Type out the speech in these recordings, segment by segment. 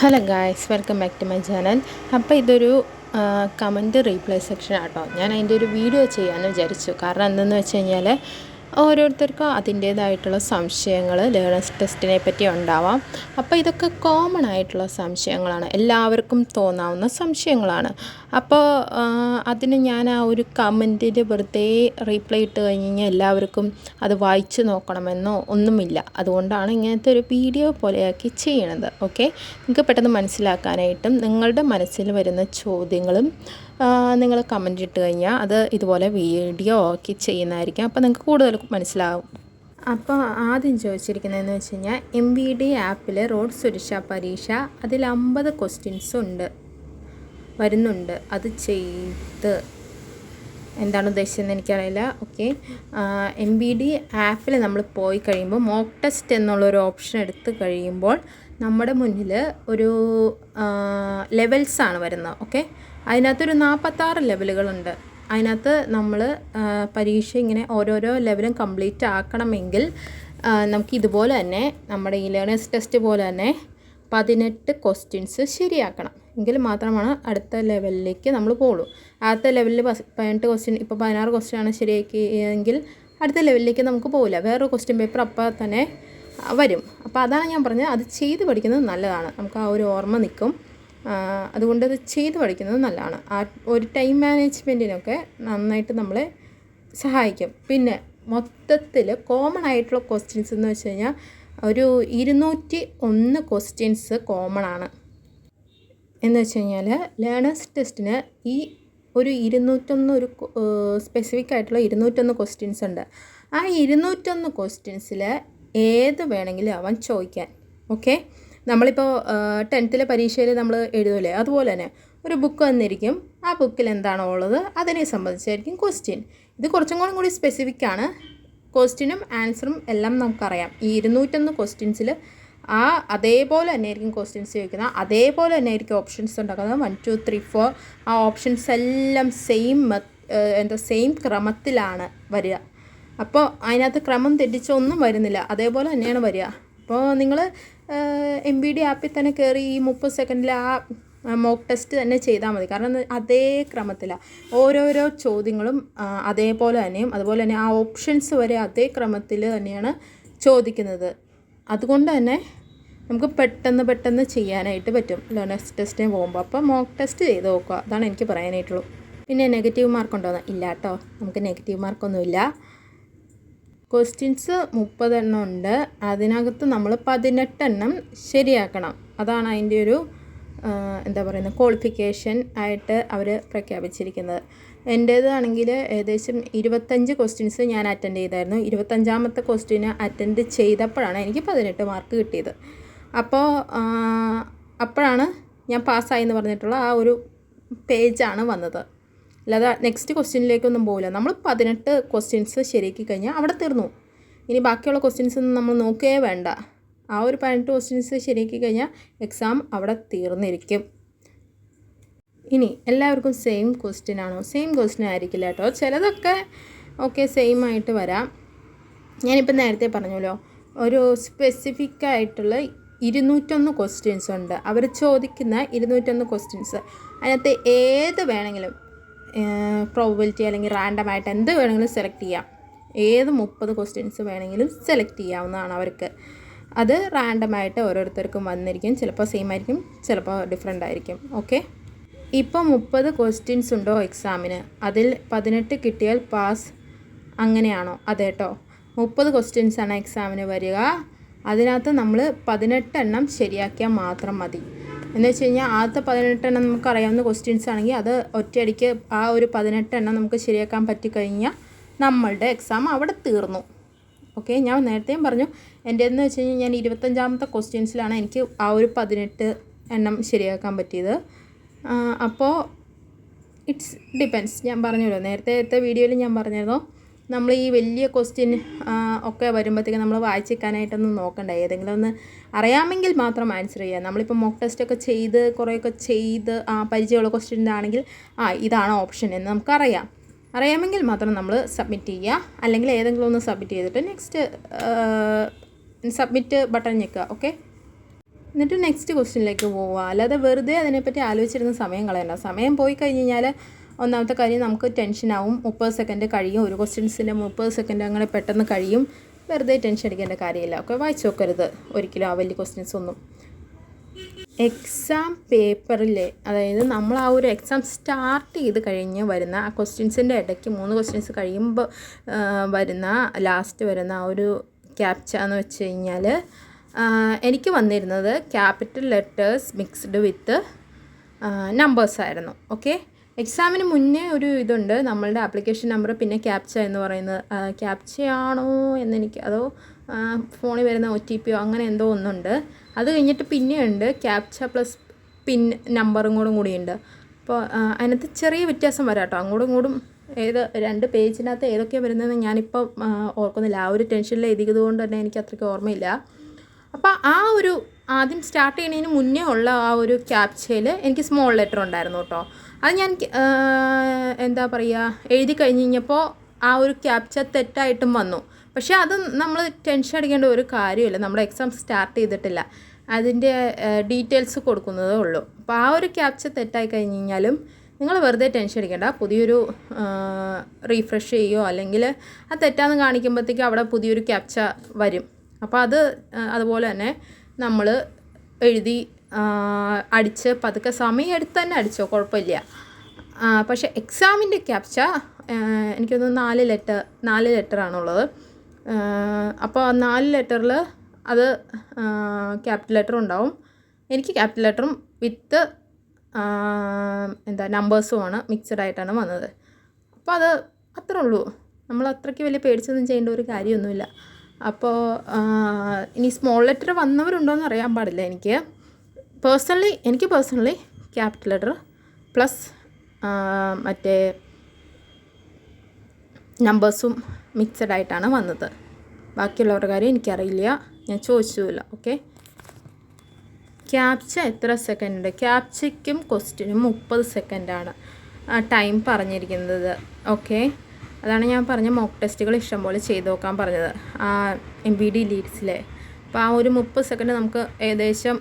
Hello guys, welcome back to my channel. അപ്പോൾ ഇതൊരു comment reply section ആട്ടോ. ഞാൻ അതിൻ്റെ ഒരു വീഡിയോ ചെയ്യാമെന്ന് വിചാരിച്ചു. കാരണം എന്തെന്ന് വെച്ച് കഴിഞ്ഞാൽ ഓരോരുത്തർക്കും അതിൻ്റേതായിട്ടുള്ള സംശയങ്ങൾ ലേണേഴ്സ് ടെസ്റ്റിനെ പറ്റി ഉണ്ടാവാം. അപ്പോൾ ഇതൊക്കെ കോമൺ ആയിട്ടുള്ള സംശയങ്ങളാണ്, എല്ലാവർക്കും തോന്നാവുന്ന സംശയങ്ങളാണ്. അപ്പോൾ അതിന് ഞാൻ ആ ഒരു കമൻറ്റിൽ വെറുതെ റീപ്ലൈ ഇട്ട് കഴിഞ്ഞ് കഴിഞ്ഞാൽ എല്ലാവർക്കും അത് വായിച്ച് നോക്കണമെന്നോ ഒന്നുമില്ല. അതുകൊണ്ടാണ് ഇങ്ങനത്തെ ഒരു വീഡിയോ പോലെയാക്കി ചെയ്യണത്. ഓക്കെ, നിങ്ങൾക്ക് പെട്ടെന്ന് മനസ്സിലാക്കാനായിട്ടും നിങ്ങളുടെ മനസ്സിൽ വരുന്ന ചോദ്യങ്ങളും നിങ്ങൾ കമൻ്റ് ഇട്ട് കഴിഞ്ഞാൽ അത് ഇതുപോലെ വീഡിയോ ആക്കി ചെയ്യുന്നതായിരിക്കും. അപ്പോൾ നിങ്ങൾക്ക് കൂടുതൽ മനസ്സിലാവും. അപ്പോൾ ആദ്യം ചോദിച്ചിരിക്കുന്നതെന്ന് വെച്ച് കഴിഞ്ഞാൽ MVD ആപ്പിൽ റോഡ് സുരക്ഷാ പരീക്ഷ അതിൽ 50 ക്വസ്റ്റ്യൻസ് വരുന്നുണ്ട്. അത് ചെയ്ത് എന്താണ് ഉദ്ദേശിച്ചതെന്ന് എനിക്കറിയില്ല. ഓക്കെ, MVD ആപ്പിൽ നമ്മൾ പോയി കഴിയുമ്പോൾ മോക്ക് ടെസ്റ്റ് എന്നുള്ളൊരു ഓപ്ഷൻ എടുത്ത് കഴിയുമ്പോൾ നമ്മുടെ മുന്നിൽ ഒരു ലെവൽസാണ് വരുന്നത്. ഓക്കെ, അതിനകത്തൊരു 46 ലെവലുകളുണ്ട്. അതിനകത്ത് നമ്മൾ പരീക്ഷ ഇങ്ങനെ ഓരോരോ ലെവലും കംപ്ലീറ്റ് ആക്കണമെങ്കിൽ നമുക്ക് ഇതുപോലെ തന്നെ നമ്മുടെ ഈ ലേണേഴ്സ് ടെസ്റ്റ് പോലെ തന്നെ 18 ക്വസ്റ്റ്യൻസ് ശരിയാക്കണം. എങ്കിൽ മാത്രമാണ് അടുത്ത ലെവലിലേക്ക് നമ്മൾ പോകുള്ളൂ. ആദ്യത്തെ ലെവലിൽ 18 ക്വസ്റ്റ്യൻ, ഇപ്പോൾ 16 ക്വസ്റ്റ്യൻ ആണ് ശരിയാക്കിയെങ്കിൽ അടുത്ത ലെവലിലേക്ക് നമുക്ക് പോകില്ല. വേറൊരു ക്വസ്റ്റ്യൻ പേപ്പർ അപ്പോൾ തന്നെ വരും. അപ്പോൾ അതാണ് ഞാൻ പറഞ്ഞത്, അത് ചെയ്ത് പഠിക്കുന്നത് നല്ലതാണ്. നമുക്ക് ആ ഒരു ഓർമ്മ നിൽക്കും. അതുകൊണ്ട് അത് ചെയ്ത് പഠിക്കുന്നത് നല്ലതാണ്. ആ ഒരു ടൈം മാനേജ്മെൻറ്റിനൊക്കെ നന്നായിട്ട് നമ്മളെ സഹായിക്കും. പിന്നെ മൊത്തത്തിൽ കോമൺ ആയിട്ടുള്ള ക്വസ്റ്റ്യൻസ് എന്ന് വെച്ച് കഴിഞ്ഞാൽ ഒരു 201 ക്വസ്റ്റ്യൻസ് കോമൺ ആണ്. എന്ന് വെച്ച് കഴിഞ്ഞാൽ ലേണേഴ്സ് ടെസ്റ്റിന് ഈ ഒരു 201 ഒരു സ്പെസിഫിക് ആയിട്ടുള്ള 201 ക്വസ്റ്റ്യൻസ് ഉണ്ട്. ആ 201 ക്വസ്റ്റ്യൻസിൽ ഏത് വേണമെങ്കിലും അവൻ ചോദിക്കാൻ. ഓക്കെ, നമ്മളിപ്പോൾ 10th പരീക്ഷയിൽ നമ്മൾ എഴുതൂലേ, അതുപോലെ തന്നെ ഒരു ബുക്ക് വന്നിരിക്കും. ആ ബുക്കിൽ എന്താണോ ഉള്ളത് അതിനെ സംബന്ധിച്ചായിരിക്കും ക്വസ്റ്റ്യൻ. ഇത് കുറച്ചും കൂടി സ്പെസിഫിക് ആണ്. ക്വസ്റ്റ്യനും ആൻസറും എല്ലാം നമുക്കറിയാം. ഈ 201 ക്വസ്റ്റ്യൻസിൽ അതേപോലെ തന്നെ ആയിരിക്കും ക്വസ്റ്റ്യൻസ് ചോദിക്കുന്നത്, അതേപോലെ തന്നെ ആയിരിക്കും ഓപ്ഷൻസ് ഉണ്ടാക്കുന്നത്. 1 2 3 4 ആ ഓപ്ഷൻസ് എല്ലാം സെയിം ക്രമത്തിലാണ് വരിക. അപ്പോൾ അതിനകത്ത് ക്രമം തെറ്റിച്ചൊന്നും വരുന്നില്ല, അതേപോലെ തന്നെയാണ് വരിക. അപ്പോൾ നിങ്ങൾ MVD ആപ്പിൽ തന്നെ കയറി ഈ 30 സെക്കൻഡിൽ ആ മോക്ക് ടെസ്റ്റ് തന്നെ ചെയ്താൽ മതി. കാരണം അതേ ക്രമത്തിലാണ് ഓരോരോ ചോദ്യങ്ങളും അതേപോലെ തന്നെയും, അതുപോലെ തന്നെ ആ ഓപ്ഷൻസ് വരെ അതേ ക്രമത്തിൽ തന്നെയാണ് ചോദിക്കുന്നത്. അതുകൊണ്ട് തന്നെ നമുക്ക് പെട്ടെന്ന് ചെയ്യാനായിട്ട് പറ്റും ലേണേഴ്സ് ടെസ്റ്റിന് പോകുമ്പോൾ. അപ്പോൾ മോക്ക് ടെസ്റ്റ് ചെയ്ത് നോക്കുക, അതാണ് എനിക്ക് പറയാനായിട്ടുള്ളൂ. പിന്നെ നെഗറ്റീവ് മാർക്ക് ഉണ്ടോ? ഇല്ല കേട്ടോ, നമുക്ക് നെഗറ്റീവ് മാർക്കൊന്നുമില്ല. ക്വസ്റ്റ്യൻസ് 30 എണ്ണം ഉണ്ട്. അതിനകത്ത് നമ്മൾ 18 എണ്ണം ശരിയാക്കണം. അതാണ് അതിൻ്റെ ഒരു എന്താ പറയുന്നത്, ക്വാളിഫിക്കേഷൻ ആയിട്ട് അവർ പ്രഖ്യാപിച്ചിരിക്കുന്നത്. എൻ്റേതാണെങ്കിൽ ഏകദേശം 25 ക്വസ്റ്റ്യൻസ് ഞാൻ അറ്റൻഡ് ചെയ്തായിരുന്നു. 25ാമത്തെ ക്വസ്റ്റ്യന് അറ്റൻഡ് ചെയ്തപ്പോഴാണ് എനിക്ക് 18 മാർക്ക് കിട്ടിയത്. അപ്പോഴാണ് ഞാൻ പാസ്സായി എന്ന് പറഞ്ഞിട്ടുള്ള ആ ഒരു പേജാണ് വന്നത്. അല്ലാതെ നെക്സ്റ്റ് ക്വസ്റ്റ്യനിലേക്കൊന്നും പോകില്ല. നമ്മൾ 18 ക്വസ്റ്റ്യൻസ് ശരിയാക്കി കഴിഞ്ഞാൽ അവിടെ തീർന്നു. ഇനി ബാക്കിയുള്ള ക്വസ്റ്റ്യൻസ് ഒന്നും നമ്മൾ നോക്കുകയേ വേണ്ട. ആ ഒരു 18 ക്വസ്റ്റ്യൻസ് ശരിയാക്കി കഴിഞ്ഞാൽ എക്സാം അവിടെ തീർന്നിരിക്കും. ഇനി എല്ലാവർക്കും സെയിം ക്വസ്റ്റ്യൻ ആണോ? സെയിം ക്വസ്റ്റ്യൻ ആയിരിക്കില്ല കേട്ടോ. ചിലതൊക്കെ ഓക്കെ സെയിം ആയിട്ട് വരാം. ഞാനിപ്പോൾ നേരത്തെ പറഞ്ഞല്ലോ, ഒരു സ്പെസിഫിക് ആയിട്ടുള്ള 201 ക്വസ്റ്റ്യൻസ് ഉണ്ട്. അവർ ചോദിക്കുന്ന 201 ക്വസ്റ്റ്യൻസ് അതിനകത്ത് ഏത് വേണമെങ്കിലും പ്രോബബിലിറ്റി അല്ലെങ്കിൽ റാൻഡമായിട്ട് എന്ത് വേണമെങ്കിലും സെലക്ട് ചെയ്യാം. ഏത് 30 ക്വസ്റ്റ്യൻസ് വേണമെങ്കിലും സെലക്ട് ചെയ്യാവുന്നതാണ് അവർക്ക്. അത് റാൻഡമായിട്ട് ഓരോരുത്തർക്കും വന്നിരിക്കും. ചിലപ്പോൾ സെയിം ആയിരിക്കും, ചിലപ്പോൾ ഡിഫറെൻ്റ് ആയിരിക്കും. ഓക്കെ, ഇപ്പോൾ 30 ക്വസ്റ്റ്യൻസ് ഉണ്ടോ എക്സാമിന്, അതിൽ 18 കിട്ടിയാൽ പാസ്, അങ്ങനെയാണോ? അതെ കേട്ടോ, 30 ക്വസ്റ്റ്യൻസാണ് എക്സാമിന് വരിക. അതിനകത്ത് നമ്മൾ 18 എണ്ണം ശരിയാക്കിയാൽ മാത്രം മതി. എന്ന് വെച്ച് കഴിഞ്ഞാൽ ആദ്യത്തെ 18 എണ്ണം നമുക്ക് അറിയാവുന്ന ക്വസ്റ്റ്യൻസ് ആണെങ്കിൽ അത് ഒറ്റയടിക്ക് ആ ഒരു 18 എണ്ണം നമുക്ക് ശരിയാക്കാൻ പറ്റിക്കഴിഞ്ഞാൽ നമ്മളുടെ എക്സാം അവിടെ തീർന്നു. ഓക്കെ, ഞാൻ നേരത്തെയും പറഞ്ഞു, എൻ്റെതെന്ന് വെച്ച് കഴിഞ്ഞാൽ ഞാൻ 25ാമത്തെ ക്വസ്റ്റ്യൻസിലാണ് എനിക്ക് ആ ഒരു 18 എണ്ണം ശരിയാക്കാൻ പറ്റിയത്. അപ്പോൾ ഇറ്റ്സ് ഡിപ്പെൻസ്. ഞാൻ പറഞ്ഞല്ലോ, നേരത്തെ വീഡിയോയിൽ ഞാൻ പറഞ്ഞിരുന്നു, നമ്മൾ ഈ വലിയ ക്വസ്റ്റ്യൻ ഒക്കെ വരുമ്പോഴത്തേക്കും നമ്മൾ വായിച്ചേക്കാനായിട്ടൊന്നും നോക്കണ്ട. ഏതെങ്കിലും ഒന്ന് അറിയാമെങ്കിൽ മാത്രം ആൻസർ ചെയ്യുക. നമ്മളിപ്പോൾ മോക്ക് ടെസ്റ്റൊക്കെ ചെയ്ത് കുറേയൊക്കെ ചെയ്ത് പരിചയമുള്ള ക്വസ്റ്റ്യൻ്റെ ആണെങ്കിൽ ഇതാണ് ഓപ്ഷൻ എന്ന് അറിയാമെങ്കിൽ മാത്രം നമ്മൾ സബ്മിറ്റ് ചെയ്യുക. അല്ലെങ്കിൽ ഏതെങ്കിലും ഒന്ന് സബ്മിറ്റ് ചെയ്തിട്ട് നെക്സ്റ്റ് സബ്മിറ്റ് ബട്ടൺ ഞെക്കുക. ഓക്കെ, എന്നിട്ട് നെക്സ്റ്റ് ക്വസ്റ്റ്യനിലേക്ക് പോവുക. അല്ലാതെ വെറുതെ അതിനെപ്പറ്റി ആലോചിച്ചിരുന്ന സമയം കളയണ്ട. സമയം പോയി കഴിഞ്ഞ് കഴിഞ്ഞാൽ ഒന്നാമത്തെ കാര്യം നമുക്ക് ടെൻഷനാവും. 30 സെക്കൻഡ് കഴിയും, ഒരു ക്വസ്റ്റ്യൻസിൻ്റെ 30 സെക്കൻഡ് അങ്ങനെ പെട്ടെന്ന് കഴിയും. വെറുതെ ടെൻഷൻ അടിക്കേണ്ട കാര്യമില്ല. ഒക്കെ വായിച്ച് നോക്കരുത് ഒരിക്കലും ആ വലിയ ക്വസ്റ്റ്യൻസ് ഒന്നും. എക്സാം പേപ്പറിൽ, അതായത് നമ്മൾ ആ ഒരു എക്സാം സ്റ്റാർട്ട് ചെയ്ത് കഴിഞ്ഞ് വരുന്ന ആ ക്വസ്റ്റ്യൻസിൻ്റെ ഇടയ്ക്ക് 3 ക്വസ്റ്റ്യൻസ് കഴിയുമ്പോൾ വരുന്ന ലാസ്റ്റ് വരുന്ന ആ ഒരു ക്യാപ്ച എന്ന് വെച്ച് കഴിഞ്ഞാൽ എനിക്ക് വന്നിരുന്നത് ക്യാപിറ്റൽ ലെറ്റേഴ്സ് മിക്സ്ഡ് വിത്ത് നമ്പേഴ്സായിരുന്നു. ഓക്കെ, എക്സാമിന് മുന്നേ ഒരു ഇതുണ്ട്, നമ്മളുടെ ആപ്ലിക്കേഷൻ നമ്പർ പിന്നെ ക്യാപ്ച എന്ന് പറയുന്നത്. ക്യാപ്ചയാണോ എന്നെനിക്ക്, അതോ ഫോണിൽ വരുന്ന OTP അങ്ങനെ എന്തോ ഒന്നുണ്ട്. അത് കഴിഞ്ഞിട്ട് പിന്നെയുണ്ട് ക്യാപ്ച പ്ലസ് പിൻ നമ്പറും കൂടിയുണ്ട്. അപ്പോൾ അതിനകത്ത് ചെറിയ വ്യത്യാസം വരാം കേട്ടോ. അങ്ങോട്ടും ഇങ്ങോട്ടും ഏത് 2 പേജിനകത്ത് ഏതൊക്കെയാണ് വരുന്നതെന്ന് ഞാനിപ്പോൾ ഓർക്കുന്നില്ല. ആ ഒരു ടെൻഷനിൽ എഴുതിയത് കൊണ്ട് തന്നെ എനിക്ക് അത്രയ്ക്ക് ഓർമ്മയില്ല. അപ്പോൾ ആ ഒരു ആദ്യം സ്റ്റാർട്ട് ചെയ്യുന്നതിന് മുന്നേ ഉള്ള ആ ഒരു ക്യാപ്ചയിൽ എനിക്ക് സ്മോൾ ലെറ്റർ ഉണ്ടായിരുന്നു കേട്ടോ. അത് ഞാൻ എന്താ പറയുക, എഴുതി കഴിഞ്ഞ് കഴിഞ്ഞപ്പോൾ ആ ഒരു ക്യാപ്ച തെറ്റായിട്ടും വന്നു. പക്ഷേ അത് നമ്മൾ ടെൻഷൻ അടിക്കേണ്ട ഒരു കാര്യമില്ല. നമ്മുടെ എക്സാം സ്റ്റാർട്ട് ചെയ്തിട്ടില്ല, അതിൻ്റെ ഡീറ്റെയിൽസ് കൊടുക്കുന്നതേ ഉള്ളൂ. അപ്പോൾ ആ ഒരു ക്യാപ്ച തെറ്റായി കഴിഞ്ഞ് കഴിഞ്ഞാലും നിങ്ങൾ വെറുതെ ടെൻഷൻ അടിക്കേണ്ട. പുതിയൊരു റീഫ്രഷ് ചെയ്യുകയോ അല്ലെങ്കിൽ ആ തെറ്റാന്ന് കാണിക്കുമ്പോഴത്തേക്കും അവിടെ പുതിയൊരു ക്യാപ്ച വരും. അപ്പോൾ അതുപോലെ തന്നെ നമ്മൾ എഴുതി അടിച്ച് പതുക്കെ സമയം എടുത്ത് തന്നെ അടിച്ചോ, കുഴപ്പമില്ല. പക്ഷേ എക്സാമിൻ്റെ ക്യാപ്ച എനിക്കൊന്ന് 4 ലെറ്ററാണുള്ളത്. അപ്പോൾ 4 ലെറ്ററിൽ അത് ക്യാപിറ്റൽ ലെറ്ററും ഉണ്ടാവും. എനിക്ക് ക്യാപിറ്റൽ ലെറ്ററും വിത്ത് നമ്പേഴ്സുമാണ് മിക്സഡ് ആയിട്ടാണ് വന്നത്. അപ്പോൾ അത് അത്രേ ഉള്ളൂ. നമ്മൾ അത്രയ്ക്ക് വലിയ പേടിച്ചൊന്നും ചെയ്യേണ്ട ഒരു കാര്യമൊന്നുമില്ല. അപ്പോൾ ഇനി സ്മോൾ ലെറ്റർ വന്നവരുണ്ടോയെന്ന് അറിയാൻ പാടില്ല. എനിക്ക് പേഴ്സണലി ക്യാപിറ്റൽ ലെറ്റർ പ്ലസ് മറ്റേ നമ്പേഴ്സും മിക്സഡ് ആയിട്ടാണ് വന്നത്. ബാക്കിയുള്ളവരുടെ കാര്യം എനിക്കറിയില്ല, ഞാൻ ചോദിച്ചില്ല. ഓക്കെ, ക്യാപ്ച എത്ര സെക്കൻഡ്? ക്യാപ്ചയ്ക്കും ക്വസ്റ്റ്യനും 30 സെക്കൻഡാണ് ടൈം പറഞ്ഞിരിക്കുന്നത്. ഓക്കെ, അതാണ് ഞാൻ പറഞ്ഞ മോക്ക് ടെസ്റ്റുകൾ ഇഷ്ടംപോലെ ചെയ്ത് നോക്കാൻ പറഞ്ഞത് MBD ലീഡ്സിലെ. അപ്പോൾ ആ ഒരു 30 സെക്കൻഡ് നമുക്ക് ഏകദേശം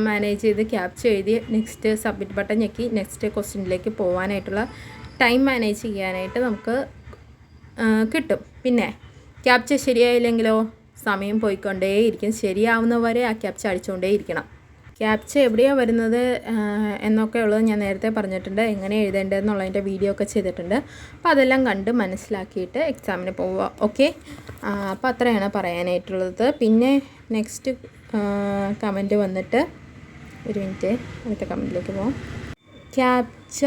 മാനേജ് ചെയ്ത് ക്യാപ്ച എഴുതി നെക്സ്റ്റ് സബ്മിറ്റ് ബട്ടൺ ഞെക്കി നെക്സ്റ്റ് ക്വസ്റ്റ്യനിലേക്ക് പോകാനായിട്ടുള്ള ടൈം മാനേജ് ചെയ്യാനായിട്ട് നമുക്ക് കിട്ടും. പിന്നെ ക്യാപ്ച ശരിയായില്ലെങ്കിലോ സമയം പോയിക്കൊണ്ടേയിരിക്കും. ശരിയാവുന്നവരെ ആ ക്യാപ്ച അടിച്ചുകൊണ്ടേയിരിക്കണം. ക്യാപ്ച എവിടെയാണ് വരുന്നത് എന്നൊക്കെ ഉള്ളത് ഞാൻ നേരത്തെ പറഞ്ഞിട്ടുണ്ട്. എങ്ങനെ എഴുതേണ്ടതെന്നുള്ളതിൻ്റെ വീഡിയോ ഒക്കെ ചെയ്തിട്ടുണ്ട്. അപ്പോൾ അതെല്ലാം കണ്ട് മനസ്സിലാക്കിയിട്ട് എക്സാമിന് പോവുക. ഓക്കെ, അപ്പോൾ അത്രയാണ് പറയാനായിട്ടുള്ളത്. പിന്നെ നെക്സ്റ്റ് കമൻറ്റ് വന്നിട്ട്, ഒരു മിനിറ്റ്, അടുത്ത കമൻറ്റിലേക്ക് പോകാം. ക്യാപ്ച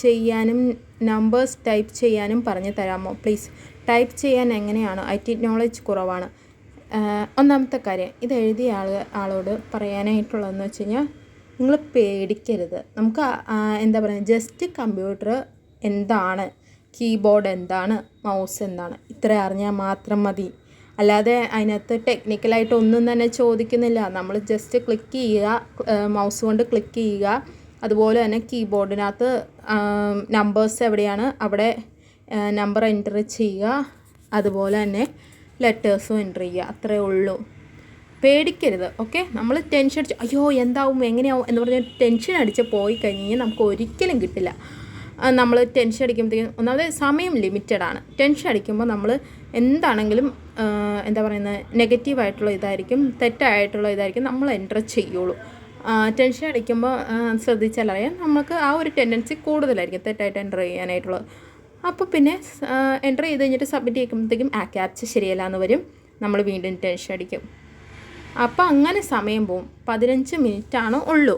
ചെയ്യാനും നമ്പേഴ്സ് ടൈപ്പ് ചെയ്യാനും പറഞ്ഞു തരാമോ പ്ലീസ്? ടൈപ്പ് ചെയ്യാൻ എങ്ങനെയാണ്? IT നോളജ് കുറവാണ്. ഒന്നാമത്തെ കാര്യം, ഇത് എഴുതിയ ആളോട് പറയാനായിട്ടുള്ളതെന്ന് വെച്ച് കഴിഞ്ഞാൽ, നിങ്ങൾ പേടിക്കരുത്. നമുക്ക് എന്താ പറയുക, ജസ്റ്റ് കമ്പ്യൂട്ടർ എന്താണ്, കീബോർഡ് എന്താണ്, മൗസ് എന്താണ്, ഇത്ര അറിഞ്ഞാൽ മാത്രം മതി. അല്ലാതെ അതിനകത്ത് ടെക്നിക്കലായിട്ട് ഒന്നും തന്നെ ചോദിക്കുന്നില്ല. നമ്മൾ ജസ്റ്റ് ക്ലിക്ക് ചെയ്യുക, മൗസ് കൊണ്ട് ക്ലിക്ക് ചെയ്യുക. അതുപോലെ തന്നെ കീബോർഡിനകത്ത് നമ്പേഴ്സ് എവിടെയാണ് അവിടെ നമ്പർ എൻ്റർ ചെയ്യുക. അതുപോലെ തന്നെ ലെറ്റേഴ്സും എൻ്റർ ചെയ്യുക. അത്രയേ ഉള്ളൂ. പേടിക്കരുത്. ഓക്കെ, നമ്മൾ ടെൻഷൻ അടിച്ച് അയ്യോ എന്താവും എങ്ങനെയാവും എന്ന് പറഞ്ഞാൽ ടെൻഷൻ അടിച്ച് പോയി കഴിഞ്ഞ് കഴിഞ്ഞാൽ നമുക്ക് ഒരിക്കലും കിട്ടില്ല. നമ്മൾ ടെൻഷൻ അടിക്കുമ്പോഴത്തേക്കും ഒന്നാമത് സമയം ലിമിറ്റഡാണ്. ടെൻഷൻ അടിക്കുമ്പോൾ നമ്മൾ എന്താണെങ്കിലും എന്താ പറയുന്നത്, നെഗറ്റീവായിട്ടുള്ള ഇതായിരിക്കും, തെറ്റായിട്ടുള്ള ഇതായിരിക്കും നമ്മൾ എൻ്റർ ചെയ്യുള്ളൂ. ടെൻഷൻ അടിക്കുമ്പോൾ ശ്രദ്ധിച്ചാലറിയാം, നമുക്ക് ആ ഒരു ടെൻഡൻസി കൂടുതലായിരിക്കും തെറ്റായിട്ട് എൻ്റർ ചെയ്യാനായിട്ടുള്ളത്. അപ്പോൾ പിന്നെ എൻ്റർ ചെയ്ത് കഴിഞ്ഞിട്ട് സബ്മിറ്റ് ചെയ്യുമ്പോഴത്തേക്കും ആ ക്യാപ്ച ശരിയല്ല എന്ന് വരും. നമ്മൾ വീണ്ടും ടെൻഷൻ അടിക്കും. അപ്പോൾ അങ്ങനെ സമയം പോവും. 15 മിനിറ്റാണ് ഉള്ളൂ.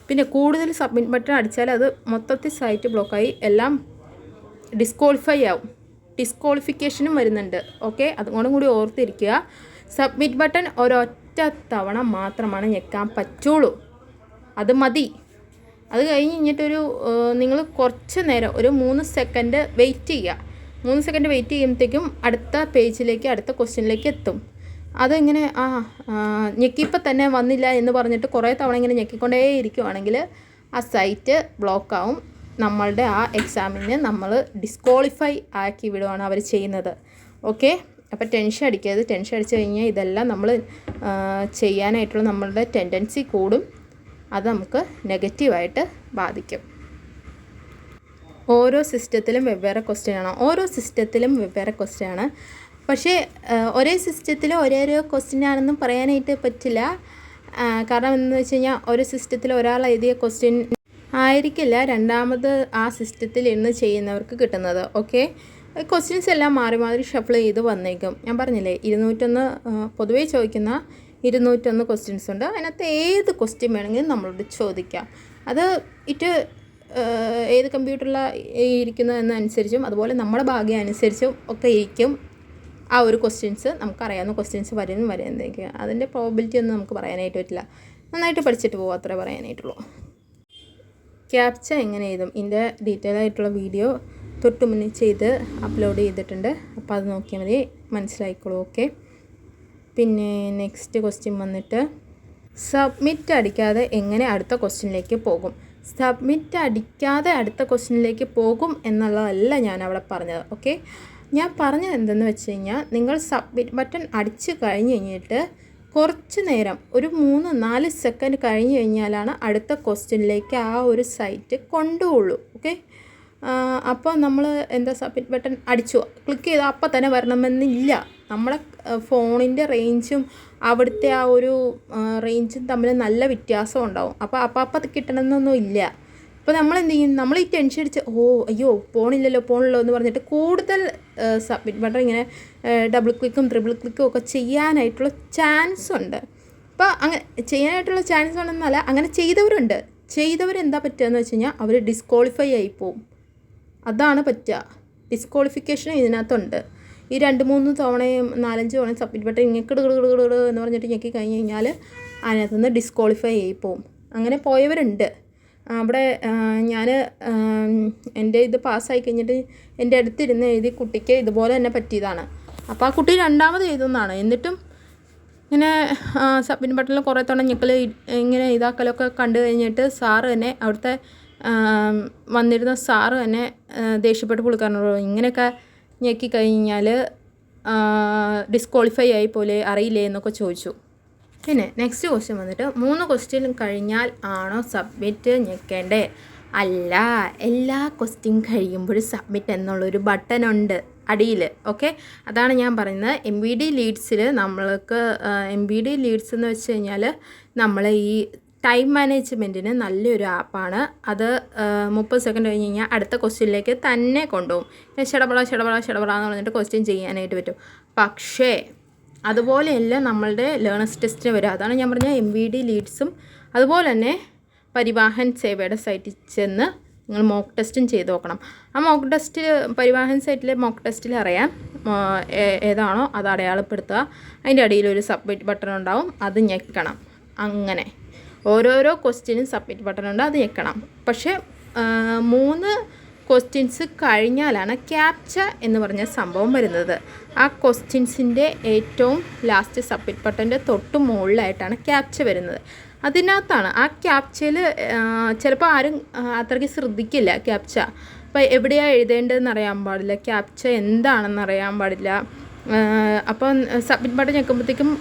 പിന്നെ കൂടുതൽ സബ്മിറ്റ് ബട്ടൺ അടിച്ചാൽ അത് മൊത്തത്തിൽ സൈറ്റ് ബ്ലോക്കായി എല്ലാം ഡിസ്ക്വാളിഫൈ ആവും. ഡിസ്ക്വാളിഫിക്കേഷനും വരുന്നുണ്ട്. ഓക്കെ, അതുകൊണ്ടും കൂടി ഓർത്തിരിക്കുക. സബ്മിറ്റ് ബട്ടൺ ഒരൊറ്റ തവണ മാത്രമാണ് ഞെക്കാൻ പറ്റുള്ളൂ. അത് മതി. അത് കഴിഞ്ഞിട്ടൊരു നിങ്ങൾ കുറച്ച് നേരം ഒരു 3 സെക്കൻഡ് വെയിറ്റ് ചെയ്യുക. 3 സെക്കൻഡ് വെയിറ്റ് ചെയ്യുമ്പോഴത്തേക്കും അടുത്ത പേജിലേക്ക്, അടുത്ത ക്വസ്റ്റ്യനിലേക്ക് എത്തും. അതിങ്ങനെ ഞെക്കിയപ്പോൾ തന്നെ വന്നില്ല എന്ന് പറഞ്ഞിട്ട് കുറേ തവണ ഇങ്ങനെ ഞെക്കിക്കൊണ്ടേ ഇരിക്കുവാണെങ്കിൽ ആ സൈറ്റ് ബ്ലോക്കാവും. നമ്മളുടെ ആ എക്സാമിന് നമ്മൾ ഡിസ്ക്വാളിഫൈ ആക്കി വിടുകയാണ് അവർ ചെയ്യുന്നത്. ഓക്കെ, അപ്പോൾ ടെൻഷൻ അടിക്കരുത്. ടെൻഷൻ അടിച്ചു കഴിഞ്ഞാൽ ഇതെല്ലാം നമ്മൾ ചെയ്യാനായിട്ടുള്ള നമ്മളുടെ ടെൻഡൻസി കൂടും. അത് നമുക്ക് നെഗറ്റീവായിട്ട് ബാധിക്കും. ഓരോ സിസ്റ്റത്തിലും വെവ്വേറെ ക്വസ്റ്റ്യനാണ്. പക്ഷേ ഒരേ സിസ്റ്റത്തിൽ ഓരോരോ ക്വസ്റ്റ്യനാണെന്നും പറയാനായിട്ട് പറ്റില്ല. കാരണം എന്താണെന്ന് വെച്ച് കഴിഞ്ഞാൽ ഒരു സിസ്റ്റത്തിൽ ഒരാൾ എഴുതിയ ക്വസ്റ്റ്യൻ ആയിരിക്കില്ല രണ്ടാമത് ആ സിസ്റ്റത്തിൽ ഇരുന്ന് ചെയ്യുന്നവർക്ക് കിട്ടുന്നത്. ഓക്കെ, ക്വസ്റ്റ്യൻസ് എല്ലാം മാറി ഷഫിൾ ചെയ്ത് വന്നേക്കും. ഞാൻ പറഞ്ഞില്ലേ 201 പൊതുവേ ചോദിക്കുന്ന 201 ക്വസ്റ്റ്യൻസ് ഉണ്ട്. അതിനകത്ത് ഏത് ക്വസ്റ്റ്യൻ വേണമെങ്കിലും നമ്മളോട് ചോദിക്കാം. അത് ഏത് കമ്പ്യൂട്ടറിൽ ഇരിക്കുന്നതെന്നനുസരിച്ചും അതുപോലെ നമ്മുടെ ഭാഗ്യം അനുസരിച്ചും ഒക്കെ ഇരിക്കും ആ ഒരു ക്വസ്റ്റ്യൻസ്. നമുക്കറിയാവുന്ന ക്വസ്റ്റ്യൻസ് വരുന്നതൊക്കെ അതിൻ്റെ പ്രോബിലിറ്റി ഒന്നും നമുക്ക് പറയാനായിട്ട് പറ്റില്ല. നന്നായിട്ട് പഠിച്ചിട്ട് പോകും, അത്രേ പറയാനായിട്ടുള്ളൂ. ക്യാപ്ച എങ്ങനെ എഴുതും ഇതിൻ്റെ ഡീറ്റെയിൽ ആയിട്ടുള്ള വീഡിയോ തൊട്ട് മുന്നിൽ ചെയ്ത് അപ്ലോഡ് ചെയ്തിട്ടുണ്ട്. അപ്പോൾ അത് നോക്കിയാൽ മതി, മനസ്സിലായിക്കോളൂ. ഓക്കെ, പിന്നെ നെക്സ്റ്റ് ക്വസ്റ്റ്യൻ വന്നിട്ട് സബ്മിറ്റ് അടിക്കാതെ എങ്ങനെ അടുത്ത ക്വസ്റ്റ്യനിലേക്ക് പോകും. സബ്മിറ്റ് അടിക്കാതെ അടുത്ത ക്വസ്റ്റ്യനിലേക്ക് പോകും എന്നുള്ളതല്ല ഞാൻ അവിടെ പറഞ്ഞത്. ഓക്കെ, ഞാൻ പറഞ്ഞത് എന്തെന്ന് വെച്ച് കഴിഞ്ഞാൽ നിങ്ങൾ സബ്മിറ്റ് ബട്ടൺ അടിച്ച് കഴിഞ്ഞിട്ട് കുറച്ച് നേരം ഒരു 3-4 സെക്കൻഡ് കഴിഞ്ഞ് കഴിഞ്ഞാലാണ് അടുത്ത ക്വസ്റ്റ്യനിലേക്ക് ആ ഒരു സൈറ്റ് കൊണ്ടുപോകുള്ളൂ. ഓക്കെ, അപ്പോൾ നമ്മൾ സബ്മിറ്റ് ബട്ടൺ അടിച്ചു ക്ലിക്ക് ചെയ്താൽ അപ്പം തന്നെ വരണമെന്നില്ല. നമ്മുടെ ഫോണിൻ്റെ റേഞ്ചും അവിടുത്തെ ആ ഒരു റേഞ്ചും തമ്മിൽ നല്ല വ്യത്യാസം ഉണ്ടാവും. അപ്പോൾ അപ്പം കിട്ടണമെന്നൊന്നും ഇല്ല. അപ്പോൾ നമ്മൾ എന്ത് ചെയ്യും, നമ്മൾ ഈ ടെൻഷൻ അടിച്ച് അയ്യോ പോണില്ലല്ലോ എന്ന് പറഞ്ഞിട്ട് കൂടുതൽ സബ്മിറ്റ് ബട്ടൺ ഇങ്ങനെ ഡബിൾ ക്ലിക്കും ട്രിപ്പിൾ ക്ലിക്കും ഒക്കെ ചെയ്യാനായിട്ടുള്ള ചാൻസ് ഉണ്ട്. അപ്പോൾ അങ്ങനെ ചെയ്യാനായിട്ടുള്ള ചാൻസ് ഉണ്ടെന്നല്ല, അങ്ങനെ ചെയ്തവരെന്താ പറ്റുകയെന്ന് വെച്ച് കഴിഞ്ഞാൽ അവർ ഡിസ്ക്വാളിഫൈ ആയി പോവും. അതാണ് പറ്റുക. ഡിസ്ക്വാളിഫിക്കേഷൻ ഇതിനകത്തുണ്ട്. ഈ 2-3 തവണയും 4-5 തവണയും സബ്മിറ്റ് ബട്ടൺ കിടുകിടുകിടുകിട് എന്ന് പറഞ്ഞിട്ട് ഞെക്കി കഴിഞ്ഞ് കഴിഞ്ഞാൽ അതിനകത്തുനിന്ന് ഡിസ്ക്വാളിഫൈ ആയി പോവും. അങ്ങനെ പോയവരുണ്ട്. അവിടെ ഞാൻ എൻ്റെ ഇത് പാസ്സായി കഴിഞ്ഞിട്ട് എൻ്റെ അടുത്തിരുന്ന് എഴുതി കുട്ടിക്ക് ഇതുപോലെ തന്നെ പറ്റിയതാണ്. അപ്പോൾ ആ കുട്ടി രണ്ടാമത് എഴുതുന്നതാണ്. എന്നിട്ടും ഇങ്ങനെ സബ്മിറ്റ് ബട്ടണിൽ കുറേ തവണ ഞെക്കൽ ഇങ്ങനെ ഇതാക്കലൊക്കെ കണ്ടു കഴിഞ്ഞിട്ട് സാറ് തന്നെ അവിടുത്തെ വന്നിരുന്ന സാറ് തന്നെ ദേഷ്യപ്പെട്ട് പുള്ളിക്കാരനോട് ഇങ്ങനെയൊക്കെ ഞെക്കി കഴിഞ്ഞാൽ ഡിസ്ക്വാളിഫൈ ആയി പോലെ അറിയില്ലേ എന്നൊക്കെ ചോദിച്ചു. പിന്നെ നെക്സ്റ്റ് ക്വസ്റ്റ്യൻ വന്നിട്ട് 3 ക്വസ്റ്റ്യൻ കഴിഞ്ഞാൽ ആണോ സബ്മിറ്റ് ഞെക്കേണ്ടേ? അല്ല, എല്ലാ ക്വസ്റ്റ്യൻ കഴിയുമ്പോഴും സബ്മിറ്റ് എന്നുള്ളൊരു ബട്ടൺ ഉണ്ട് അടിയിൽ. ഓക്കെ, അതാണ് ഞാൻ പറയുന്നത്. MVD ലീഡ്സിൽ നമ്മൾക്ക് MVD ലീഡ്സ് എന്ന് വെച്ച് കഴിഞ്ഞാൽ നമ്മൾ ഈ ടൈം മാനേജ്മെൻറ്റിന് നല്ലൊരു ആപ്പാണ്. അത് 30 സെക്കൻഡ് കഴിഞ്ഞ് കഴിഞ്ഞാൽ അടുത്ത ക്വസ്റ്റ്യനിലേക്ക് തന്നെ കൊണ്ടുപോകും. ഷടപട എന്ന് പറഞ്ഞിട്ട് ക്വസ്റ്റ്യൻ ചെയ്യാനായിട്ട് പറ്റും. പക്ഷേ അതുപോലെയല്ല നമ്മളുടെ ലേണേഴ്സ് ടെസ്റ്റിന് വരിക. അതാണ് ഞാൻ പറഞ്ഞ MVD ലീഡ്സും അതുപോലെ തന്നെ പരിവാഹൻ സേവയുടെ സൈറ്റിൽ ചെന്ന് നിങ്ങൾ മോക്ക് ടെസ്റ്റും ചെയ്ത് നോക്കണം. ആ മോക്ക് ടെസ്റ്റ് പരിവാഹൻ സൈറ്റിലെ മോക്ക് ടെസ്റ്റിൽ അറിയാം ഏതാണോ അത് അടയാളപ്പെടുത്തുക. അതിൻ്റെ അടിയിൽ ഒരു സബ്മിറ്റ് ബട്ടൺ ഉണ്ടാവും, അത് ഞെക്കണം. അങ്ങനെ ഓരോരോ ക്വസ്റ്റ്യനും സബ്മിറ്റ് ബട്ടൺ ഉണ്ട്, അത് ഞെക്കണം. പക്ഷേ 3 ക്വസ്റ്റ്യൻസ് കഴിഞ്ഞാലാണ് ക്യാപ്ച എന്ന് പറഞ്ഞ സംഭവം വരുന്നത്. ആ ക്വസ്റ്റ്യൻസിൻ്റെ ഏറ്റവും ലാസ്റ്റ് സബ്മിറ്റ് ബട്ടൻ്റെ തൊട്ട് മുകളിലായിട്ടാണ് ക്യാപ്ച വരുന്നത്. അതിനകത്താണ് ആ ക്യാപ്ചയിൽ ചിലപ്പോൾ ആരും അത്രയ്ക്ക് ശ്രദ്ധിക്കില്ല ക്യാപ്ച. അപ്പോൾ എവിടെയാണ് എഴുതേണ്ടതെന്ന് അറിയാൻ പാടില്ല, ക്യാപ്ച എന്താണെന്ന് അറിയാൻ പാടില്ല. അപ്പം സബ്മിറ്റ് ബട്ടൺ ഞെക്കുമ്പോഴത്തേക്കും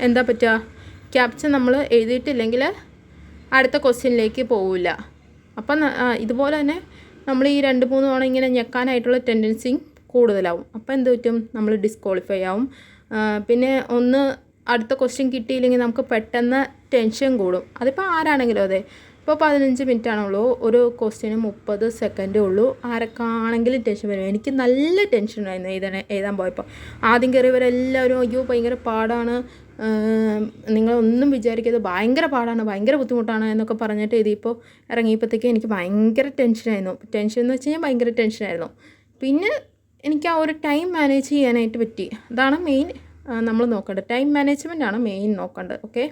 എന്താ പറ്റുക, ക്യാപ്ച നമ്മൾ എഴുതിയിട്ടില്ലെങ്കിൽ അടുത്ത ക്വസ്റ്റ്യനിലേക്ക് പോവില്ല. അപ്പം ഇതുപോലെ തന്നെ നമ്മൾ ഈ 2-3 തവണ ഇങ്ങനെ ഞെക്കാനായിട്ടുള്ള ടെൻഡൻസി കൂടുതലാവും. അപ്പോൾ എന്ത് പറ്റും, നമ്മൾ ഡിസ്ക്വാളിഫൈ ആവും. പിന്നെ അടുത്ത ക്വസ്റ്റ്യൻ കിട്ടിയില്ലെങ്കിൽ നമുക്ക് പെട്ടെന്ന് ടെൻഷൻ കൂടും. അതിപ്പോൾ ആരാണെങ്കിലും അതെ. ഇപ്പോൾ 15 മിനിറ്റ് ആണുള്ളൂ, ഒരു ക്വസ്റ്റ്യന് 30 സെക്കൻഡേ ഉള്ളൂ. ആരൊക്കെയാണെങ്കിലും ടെൻഷൻ വരും. എനിക്ക് നല്ല ടെൻഷനായിരുന്നു എഴുതാൻ പോയപ്പോൾ. ആദ്യം കയറിയവരെല്ലാവരും അയ്യോ ഭയങ്കര പാടാണ്, നിങ്ങളൊന്നും വിചാരിക്കരുത്, ഭയങ്കര പാടാണ്, ഭയങ്കര ബുദ്ധിമുട്ടാണ് എന്നൊക്കെ പറഞ്ഞിട്ട് എഴുതിയപ്പോൾ ഇറങ്ങിയപ്പോഴത്തേക്ക് എനിക്ക് ഭയങ്കര ടെൻഷനായിരുന്നു. ടെൻഷൻ എന്ന് വെച്ച് കഴിഞ്ഞാൽ ഭയങ്കര ടെൻഷനായിരുന്നു. പിന്നെ എനിക്ക് ആ ഒരു ടൈം മാനേജ് ചെയ്യാനായിട്ട് പറ്റി. അതാണ് മെയിൻ നമ്മൾ നോക്കേണ്ടത്. ടൈം മാനേജ്മെൻറ്റാണ് മെയിൻ നോക്കേണ്ടത്. ഓക്കെ.